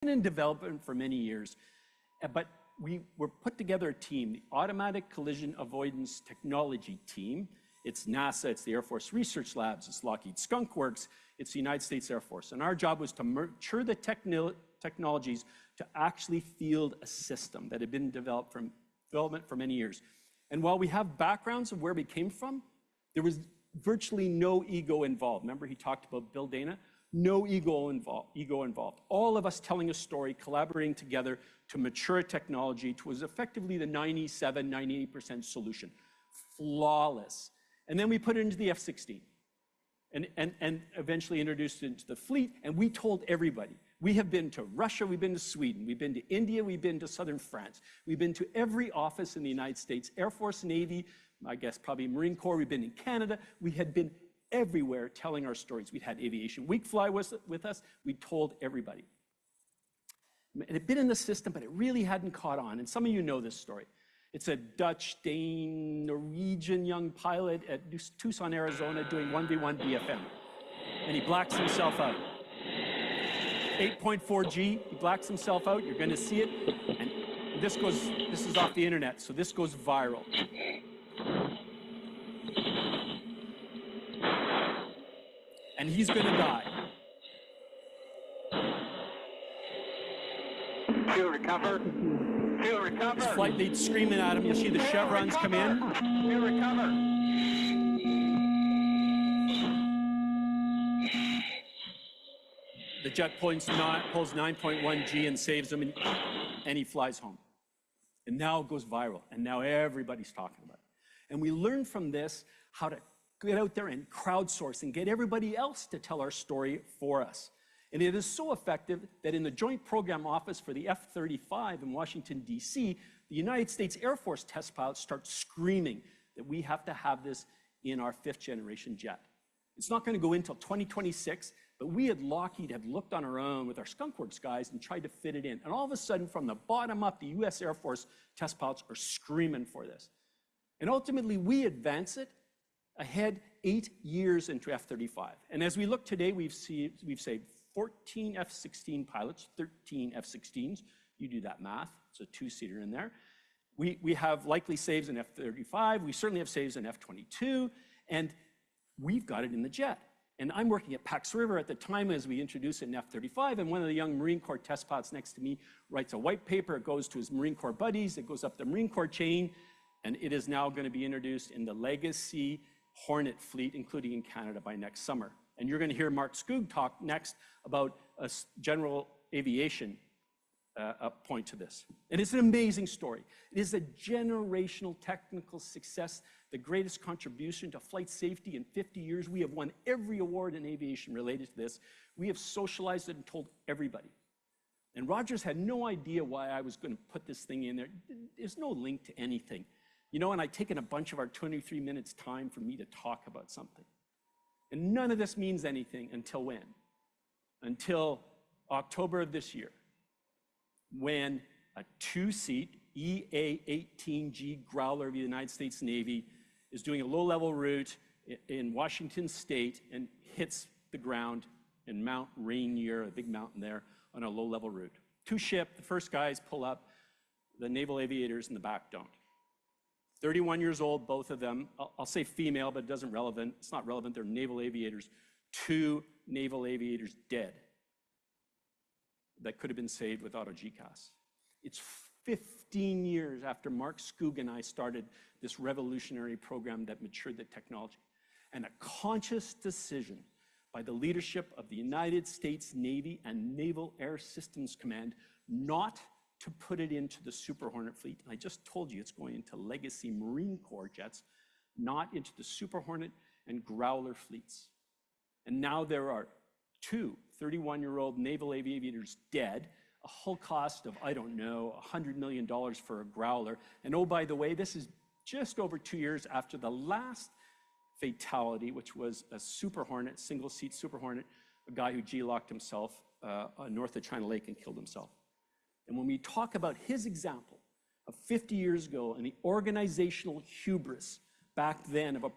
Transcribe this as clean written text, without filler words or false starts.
been in development for many years, but we were put together a team, the Automatic Collision Avoidance Technology Team. It's NASA, it's the Air Force Research Labs, it's Lockheed Skunk Works, it's the United States Air Force. And our job was to mature the technologies to actually field a system that had been development for many years. And while we have backgrounds of where we came from, there was virtually no ego involved. Remember he talked about Bill Dana? No ego involved. All of us telling a story, collaborating together to mature a technology to was effectively the 97, 98% solution. Flawless. And then we put it into the F-16 and eventually introduced it into the fleet, and we told everybody. We have been to Russia, we've been to Sweden, we've been to India, we've been to southern France. We've been to every office in the United States, Air Force, Navy, I guess probably Marine Corps, we've been in Canada. We had been everywhere telling our stories. We'd had Aviation Week fly with us. We told everybody. It had been in the system, but it really hadn't caught on. And some of you know this story. It's a Dutch, Dane, Norwegian young pilot at Tucson, Arizona, doing 1v1 BFM. And he blacks himself out. 8.4G, he blacks himself out. You're going to see it. And this is off the internet, so this goes viral. And he's going to die. Fuel recover. Fuel recover. His flight lead's screaming at him. You'll see the chevrons come in. Fuel recover. The jet pulls 9.1G and saves him, and he flies home. And now it goes viral, and now everybody's talking about it. And we learned from this how to get out there and crowdsource and get everybody else to tell our story for us. And it is so effective that in the Joint Program Office for the F-35 in Washington, D.C., the United States Air Force test pilots start screaming that we have to have this in our 5th generation jet. It's not going to go in until 2026, but we at Lockheed had looked on our own with our Skunk Works guys and tried to fit it in. And all of a sudden, from the bottom up, the U.S. Air Force test pilots are screaming for this. And ultimately, we advance it ahead 8 years into F-35. And as we look today, we've saved 14 F-16 pilots, 13 F-16s. You do that math. It's a two-seater in there. We have likely saves in F-35. We certainly have saves in F-22. And we've got it in the jet. And I'm working at Pax River at the time as we introduce it in F-35, and one of the young Marine Corps test pilots next to me writes a white paper. It goes to his Marine Corps buddies. It goes up the Marine Corps chain, and it is now going to be introduced in the legacy Hornet fleet, including in Canada, by next summer. And you're going to hear Mark Skoog talk next about a general aviation point to this. And it's an amazing story. It is a generational technical success, the greatest contribution to flight safety in 50 years. We have won every award in aviation related to this. We have socialized it and told everybody. And Rogers had no idea why I was going to put this thing in there. There's no link to anything. You know, and I'd taken a bunch of our 23 minutes time for me to talk about something. And none of this means anything until when? Until October of this year, when a two-seat EA-18G Growler of the United States Navy is doing a low-level route in Washington State and hits the ground in Mount Rainier, a big mountain there, on a low-level route. Two-ship, the first guys pull up, the naval aviators in the back don't. 31 years old, both of them. I'll say female, but it's not relevant. They're naval aviators. 2 naval aviators dead that could have been saved with Auto GCAS. It's 15 years after Mark Skoog and I started this revolutionary program that matured the technology. And a conscious decision by the leadership of the United States Navy and Naval Air Systems Command not to put it into the Super Hornet fleet. And I just told you it's going into legacy Marine Corps jets, not into the Super Hornet and Growler fleets. And now there are 2 31-year-old naval aviators dead, a hull cost of, I don't know, $100 million for a Growler. And oh, by the way, this is just over 2 years after the last fatality, which was a Super Hornet, single-seat Super Hornet, a guy who G-locked himself north of China Lake and killed himself. And when we talk about his example of 50 years ago and the organizational hubris back then of a